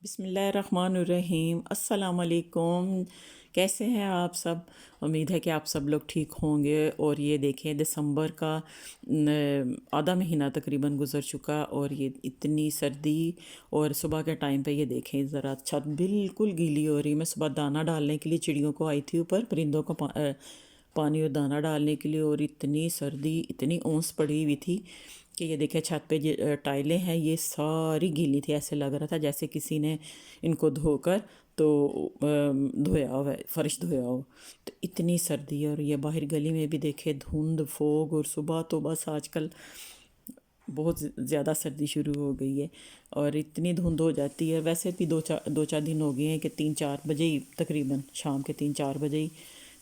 बिस्मिल्लाहिर्रहमानिर्रहीम अस्सलाम वालेकुम। कैसे हैं आप सब? उम्मीद है कि आप सब लोग ठीक होंगे। और ये देखें, दिसंबर का आधा महीना तकरीबन गुज़र चुका और ये इतनी सर्दी। और सुबह के टाइम पे ये देखें ज़रा छत बिल्कुल गीली हो रही। मैं सुबह दाना डालने के लिए चिड़ियों को आई थी ऊपर, परिंदों को पानी और दाना डालने के लिए, और इतनी सर्दी, इतनी ओस पड़ी हुई थी कि ये देखे छत पे टाइलें हैं ये सारी गीली थी। ऐसे लग रहा था जैसे किसी ने इनको धोकर तो धोया हुआ है, फर्श धोया हो। तो इतनी सर्दी है। और ये बाहर गली में भी देखे धुंध फोग, और सुबह तो बस आजकल बहुत ज़्यादा सर्दी शुरू हो गई है और इतनी धुंध हो जाती है। वैसे भी दो चार दिन हो गए हैं कि 3-4 बजे ही, तकरीबन शाम के 3-4 बजे ही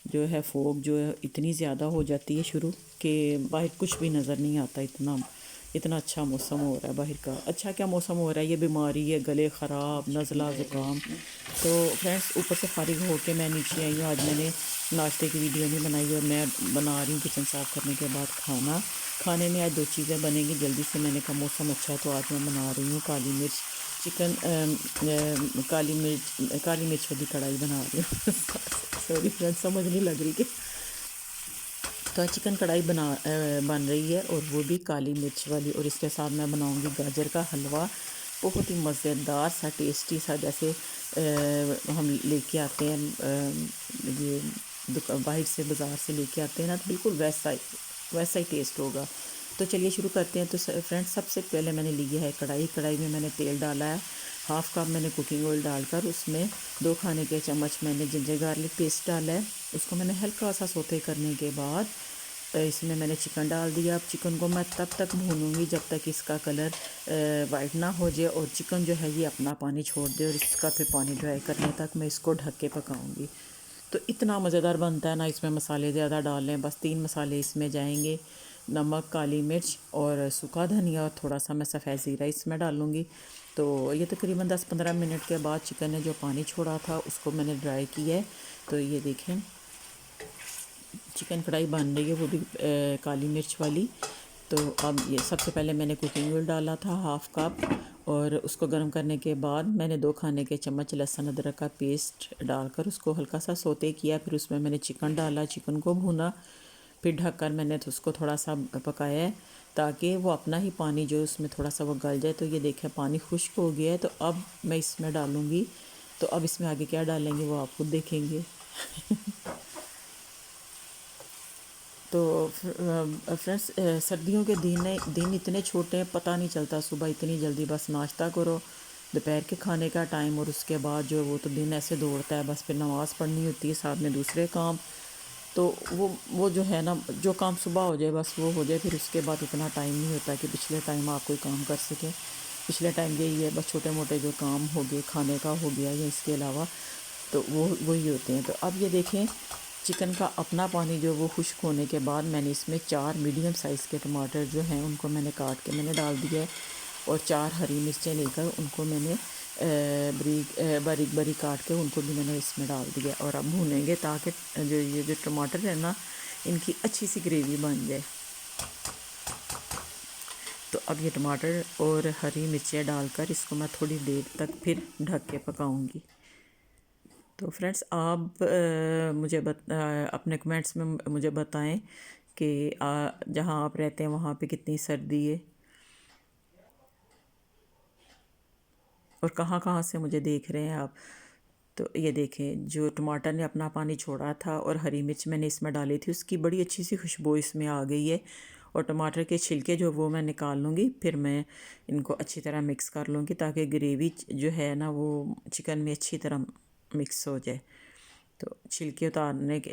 जो है फोग जो है इतनी ज़्यादा हो जाती है शुरू कि बाहर कुछ भी नज़र नहीं आता। इतना इतना अच्छा मौसम हो रहा है बाहर का। अच्छा क्या मौसम हो रहा है, ये बीमारी है, गले ख़राब, नज़ला ज़ुकाम। तो फ्रेंड्स, ऊपर से फारिग होके मैं नीचे आई हूँ। आज मैंने नाश्ते की वीडियो नहीं बनाई और मैं बना रही हूँ किचन साफ़ करने के बाद खाना। खाने में आज 2 चीज़ें बनेंगी जल्दी से। मैंने कहा मौसम अच्छा है तो आज मैं बना रही हूँ काली मिर्च चिकन, काली मिर्च वाली कढ़ाई बना रही हूँ। सॉरी फ्रेंड्स, समझ नहीं लग रही कि तो चिकन कढ़ाई बन रही है, और वो भी काली मिर्च वाली। और इसके साथ मैं बनाऊंगी गाजर का हलवा, बहुत ही मज़ेदार सा, टेस्टी सा, जैसे हम लेके आते हैं ये बाहर से, बाज़ार से लेके आते हैं ना, तो बिल्कुल वैसा ही टेस्ट होगा। तो चलिए शुरू करते हैं। तो फ्रेंड्स, सबसे पहले मैंने लिया है कढ़ाई में मैंने तेल डाला है। हाफ़ कप मैंने कुकिंग ऑयल डालकर उसमें 2 खाने के चम्मच मैंने जिंजर गार्लिक पेस्ट डाला है। उसको मैंने हल्का सा सोते करने के बाद इसमें मैंने चिकन डाल दिया। अब चिकन को मैं तब तक भूनूंगी जब तक इसका कलर वाइट ना हो जाए और चिकन जो है ये अपना पानी छोड़ दे, और इसका फिर पानी ड्राई करने तक मैं इसको ढक के पकाऊंगी। तो इतना मज़ेदार बनता है ना। इसमें मसाले ज़्यादा डाल लें, बस 3 मसाले इसमें जाएंगे, नमक, काली मिर्च और सूखा धनिया, और थोड़ा सा मैं सफ़ेद ज़ीरा इसमें डालूँगी। तो ये तकरीबन 10-15 मिनट के बाद चिकन ने जो पानी छोड़ा था उसको मैंने ड्राई किया है। तो ये देखें चिकन कढ़ाई बन रही है, वो भी काली मिर्च वाली। तो अब ये सबसे पहले मैंने कुकिंग ऑयल डाला था हाफ़ कप, और उसको गर्म करने के बाद मैंने 2 खाने के चम्मच लहसुन अदरक का पेस्ट डालकर उसको हल्का सा सोते किया। फिर उसमें मैंने चिकन डाला, चिकन को भूना, फिर ढककर मैंने तो उसको थोड़ा सा पकाया है ताकि वो अपना ही पानी जो उसमें थोड़ा सा वो गल जाए। तो ये देखें पानी खुश्क हो गया है। तो अब मैं इसमें डालूँगी। तो अब इसमें आगे क्या डालेंगे वो आप खुद देखेंगे। तो फ्रेंड्स, सर्दियों के दिन इतने छोटे हैं, पता नहीं चलता। सुबह इतनी जल्दी बस नाश्ता करो, दोपहर के खाने का टाइम, और उसके बाद जो वो तो दिन ऐसे दौड़ता है। बस फिर नमाज़ पढ़नी होती है, साथ में दूसरे काम। तो वो जो है ना, जो काम सुबह हो जाए बस वो हो जाए, फिर उसके बाद उतना टाइम नहीं होता कि पिछले टाइम आप कोई काम कर सकें। पिछले टाइम यही है, बस छोटे मोटे जो काम हो गए, खाने का हो गया या इसके अलावा, तो वो वही होते हैं। तो अब ये देखें चिकन का अपना पानी जो वो खुश्क होने के बाद मैंने इसमें 4 मीडियम साइज़ के टमाटर जो हैं उनको मैंने काट के मैंने डाल दिया है, और 4 हरी मिर्चें लेकर उनको मैंने बारीक बारीक काट के उनको भी मैंने इसमें डाल दिया। और अब भूनेंगे ताकि जो टमाटर है ना, इनकी अच्छी सी ग्रेवी बन जाए। तो अब ये टमाटर और हरी मिर्चें डालकर इसको मैं थोड़ी देर तक फिर ढक के पकाऊंगी। तो फ्रेंड्स, आप अपने कमेंट्स में मुझे बताएं कि जहाँ आप रहते हैं वहाँ पे कितनी सर्दी है, और कहाँ कहाँ से मुझे देख रहे हैं आप। तो ये देखें जो टमाटर ने अपना पानी छोड़ा था और हरी मिर्च मैंने इसमें डाली थी, उसकी बड़ी अच्छी सी खुशबू इसमें आ गई है। और टमाटर के छिलके जो वो मैं निकाल लूँगी, फिर मैं इनको अच्छी तरह मिक्स कर लूँगी ताकि ग्रेवी जो है ना वो चिकन में अच्छी तरह मिक्स हो जाए। तो छिलके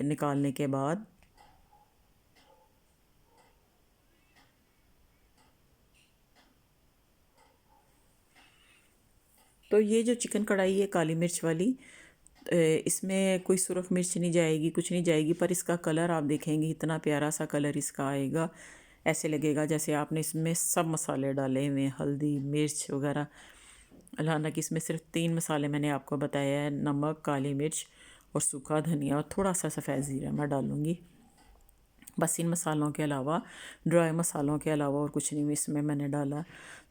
निकालने के बाद तो ये जो चिकन कढ़ाई है काली मिर्च वाली, इसमें कोई सुरख मिर्च नहीं जाएगी, कुछ नहीं जाएगी, पर इसका कलर आप देखेंगे इतना प्यारा सा कलर इसका आएगा। ऐसे लगेगा जैसे आपने इसमें सब मसाले डाले हुए हैं, हल्दी मिर्च वगैरह। हालांकि इसमें सिर्फ 3 मसाले मैंने आपको बताया है, नमक, काली मिर्च और सूखा धनिया, और थोड़ा सा सफ़ेद ज़ीरा मैं डालूँगी। बस इन मसालों के अलावा, ड्राई मसालों के अलावा और कुछ नहीं इसमें मैंने डाला।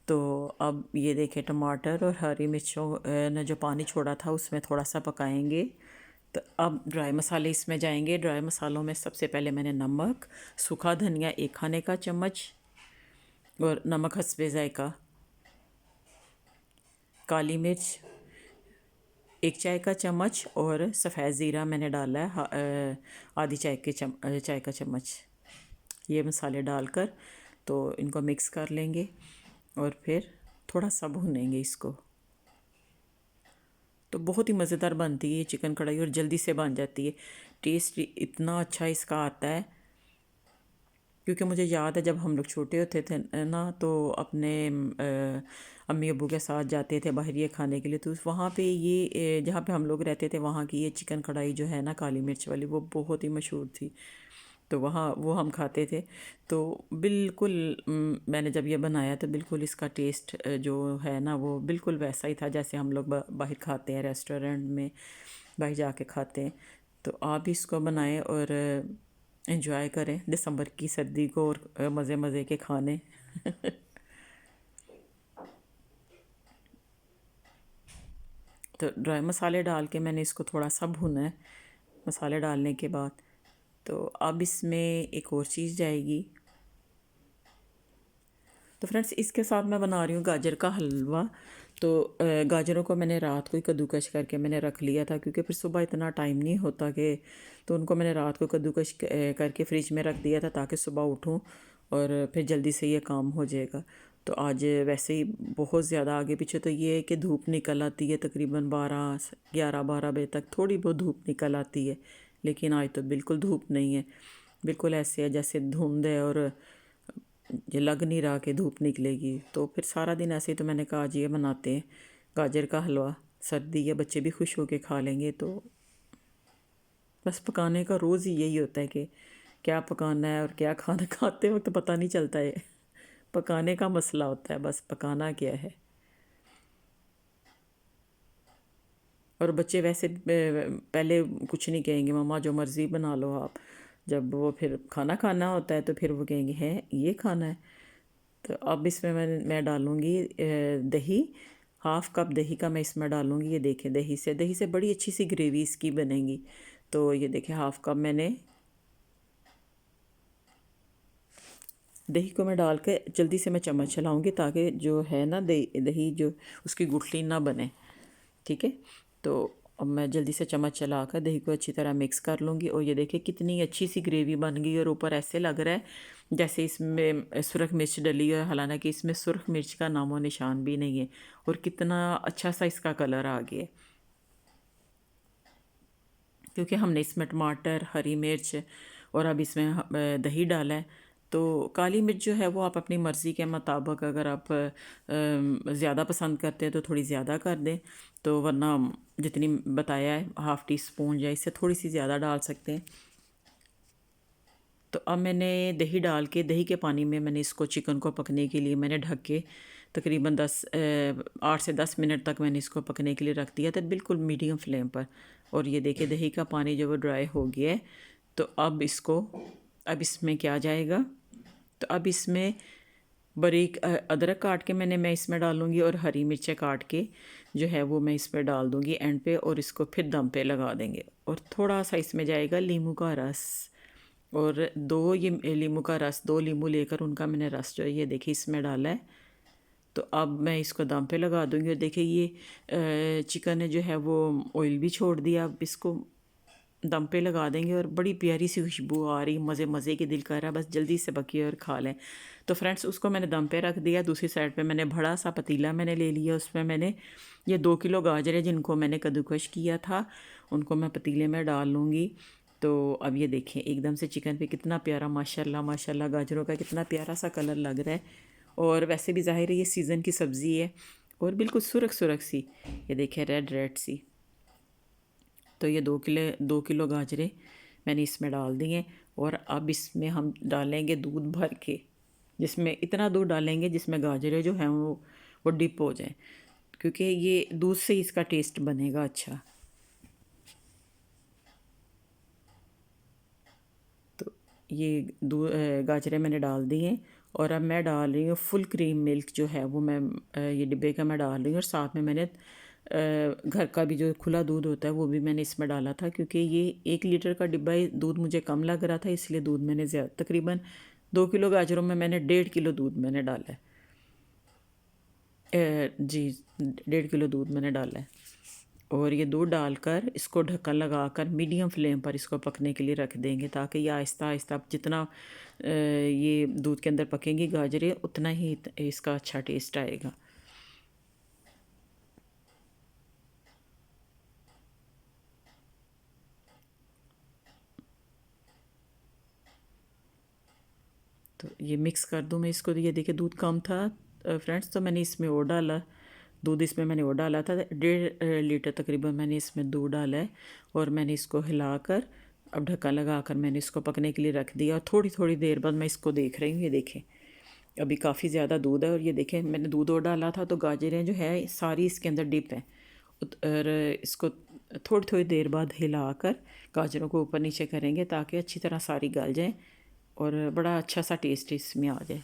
तो अब ये देखें, टमाटर और हरी मिर्चों ने जो पानी छोड़ा था उसमें थोड़ा सा पकाएंगे। तो अब ड्राई मसाले इसमें जाएंगे। ड्राई मसालों में सबसे पहले मैंने नमक, सूखा धनिया 1 खाने का चम्मच और नमक हस्बे ज़ायका, काली मिर्च 1 चाय का चम्मच और सफ़ेद ज़ीरा मैंने डाला है आधी चाय का चम्मच। ये मसाले डालकर तो इनको मिक्स कर लेंगे और फिर थोड़ा सा भूनेंगे इसको। तो बहुत ही मज़ेदार बनती है ये चिकन कढ़ाई और जल्दी से बन जाती है। टेस्ट इतना अच्छा इसका आता है, क्योंकि मुझे याद है जब हम लोग छोटे होते थे ना, तो अपने अम्मी अब्बू के साथ जाते थे बाहर ये खाने के लिए, तो वहाँ पे ये जहाँ पे हम लोग रहते थे वहाँ की ये चिकन कढ़ाई जो है ना काली मिर्च वाली, वो बहुत ही मशहूर थी। तो वहाँ वो हम खाते थे। तो बिल्कुल मैंने जब ये बनाया तो बिल्कुल इसका टेस्ट जो है ना वो बिल्कुल वैसा ही था जैसे हम लोग बाहर खाते हैं, रेस्टोरेंट में बाहर जाके खाते हैं। तो आप भी इसको बनाएं और एंजॉय करें दिसंबर की सर्दी को और मज़े मज़े के खाने। तो ड्राई मसाले डाल के मैंने इसको थोड़ा सा भुना है। मसाले डालने के बाद तो अब इसमें एक और चीज़ जाएगी। तो फ्रेंड्स इसके साथ मैं बना रही हूँ गाजर का हलवा। तो गाजरों को मैंने रात को ही कद्दूकश करके मैंने रख लिया था, क्योंकि फिर सुबह इतना टाइम नहीं होता कि, तो उनको मैंने रात को कद्दूकश करके फ्रिज में रख दिया था ताकि सुबह उठूँ और फिर जल्दी से ये काम हो जाएगा। तो आज वैसे ही बहुत ज़्यादा आगे पीछे तो ये है कि धूप निकल आती है, तकरीबन 11 बजे तक थोड़ी बहुत धूप निकल आती है, लेकिन आज तो बिल्कुल धूप नहीं है। बिल्कुल ऐसे है जैसे धुंध है और ये लग नहीं रहा कि धूप निकलेगी। तो फिर सारा दिन ऐसे ही, तो मैंने कहा आज ये बनाते हैं गाजर का हलवा, सर्दी है बच्चे भी खुश होके खा लेंगे। तो बस पकाने का रोज़ ही यही होता है कि क्या पकाना है और क्या खाना खाते वक्त पता नहीं चलता है। पकाने का मसला होता है, बस पकाना क्या है। और बच्चे वैसे पहले कुछ नहीं कहेंगे, मम्मा जो मर्ज़ी बना लो आप। जब वो फिर खाना खाना होता है तो फिर वो कहेंगे हैं ये खाना है। तो अब इसमें मैं डालूँगी दही। 1/2 कप दही का मैं इसमें डालूँगी। ये देखें, दही से बड़ी अच्छी सी ग्रेवी इसकी बनेगी। तो ये देखें 1/2 कप मैंने दही को मैं डाल के जल्दी से मैं चम्मच चलाऊँगी ताकि जो है ना दही जो उसकी गुठली ना बने। ठीक है। तो अब मैं जल्दी से चम्मच चला कर दही को अच्छी तरह मिक्स कर लूँगी। और ये देखिए कितनी अच्छी सी ग्रेवी बन गई और ऊपर ऐसे लग रहा है जैसे इसमें सुरख मिर्च डली है, हालांकि इसमें सुरख मिर्च का नामो निशान भी नहीं है। और कितना अच्छा सा इसका कलर आ गया है, क्योंकि हमने इसमें टमाटर, हरी मिर्च और अब इसमें दही डाला है। तो काली मिर्च जो है वो आप अपनी मर्ज़ी के मुताबिक, अगर आप ज़्यादा पसंद करते हैं तो थोड़ी ज़्यादा कर दें, तो वरना जितनी बताया है 1/2 टी स्पून या इससे थोड़ी सी ज़्यादा डाल सकते हैं। तो अब मैंने दही डाल के, दही के पानी में मैंने इसको चिकन को पकने के लिए मैंने ढक के तकरीबन 8 से 10 मिनट तक मैंने इसको पकने के लिए रख दिया था, बिल्कुल मीडियम फ्लेम पर। और ये देखिए दही का पानी जो वो ड्राई हो गया है। तो अब इसमें क्या जाएगा, तो अब इसमें बारीक अदरक काट के मैं इसमें डालूँगी और हरी मिर्चें काट के जो है वो मैं इस पर डाल दूँगी एंड पे, और इसको फिर दम पे लगा देंगे। और थोड़ा सा इसमें जाएगा नींबू का रस, और 2 ये नींबू का रस, 2 नींबू लेकर उनका मैंने रस जो है ये देखिए इसमें डाला है। तो अब मैं इसको दम पे लगा दूँगी। और देखिए ये चिकन जो है वो ऑयल भी छोड़ दिया। अब इसको दम पे लगा देंगे और बड़ी प्यारी सी खुशबू आ रही, मज़े मज़े की, दिल कर रहा है बस जल्दी से पकी और खा लें। तो फ्रेंड्स उसको मैंने दम पे रख दिया। दूसरी साइड पे मैंने बड़ा सा पतीला मैंने ले लिया, उसमें मैंने ये 2 किलो गाजर है जिनको मैंने कद्दूकश किया था, उनको मैं पतीले में डाल लूँगी। तो अब ये देखें एकदम से चिकन पे कितना प्यारा माशाल्लाह माशाल्लाह गाजरों का कितना प्यारा सा कलर लग रहा है। और वैसे भी ज़ाहिर है ये सीज़न की सब्ज़ी है और बिल्कुल सुरख सुरख सी, ये देखें रेड रेड सी। तो ये 2 किलो गाजरें मैंने इसमें डाल दी हैं। और अब इसमें हम डालेंगे दूध भर के, जिसमें इतना दूध डालेंगे जिसमें गाजरें जो हैं वो डिप हो जाएं, क्योंकि ये दूध से ही इसका टेस्ट बनेगा अच्छा। तो ये गाजरें मैंने डाल दी हैं और अब मैं डाल रही हूँ फुल क्रीम मिल्क जो है वो मैं ये डिब्बे का मैं डाल रही हूँ और साथ में मैंने घर का भी जो खुला दूध होता है वो भी मैंने इसमें डाला था क्योंकि ये 1 लीटर का डिब्बा दूध मुझे कम लग रहा था, इसलिए दूध मैंने ज़्यादा तकरीबन 2 किलो गाजरों में मैंने 1.5 किलो दूध मैंने डाला है। जी 1.5 किलो दूध मैंने डाला है और ये दूध डालकर इसको ढक्कन लगाकर मीडियम फ्लेम पर इसको पकने के लिए रख देंगे ताकि ये आहिस्ता आहिस्ता जितना ये दूध के अंदर पकेंगी गाजरें उतना ही इसका अच्छा टेस्ट आएगा। तो ये मिक्स कर दूँ मैं इसको। ये देखिए दूध कम था फ्रेंड्स, तो मैंने इसमें और डाला दूध, इसमें मैंने और डाला था 1.5 लीटर तकरीबन मैंने इसमें दूध डाला है और मैंने इसको हिलाकर अब ढक्कन लगा कर मैंने इसको पकने के लिए रख दिया और थोड़ी थोड़ी देर बाद मैं इसको देख रही हूँ। ये देखें अभी काफ़ी ज़्यादा दूध है और ये देखें मैंने दूध और डाला था तो गाजरें जो है सारी इसके अंदर डिप हैं और इसको थोड़ी थोड़ी देर बाद हिलाकर गाजरों को ऊपर नीचे करेंगे ताकि अच्छी तरह सारी गल जाए और बड़ा अच्छा सा टेस्ट इसमें आ जाए।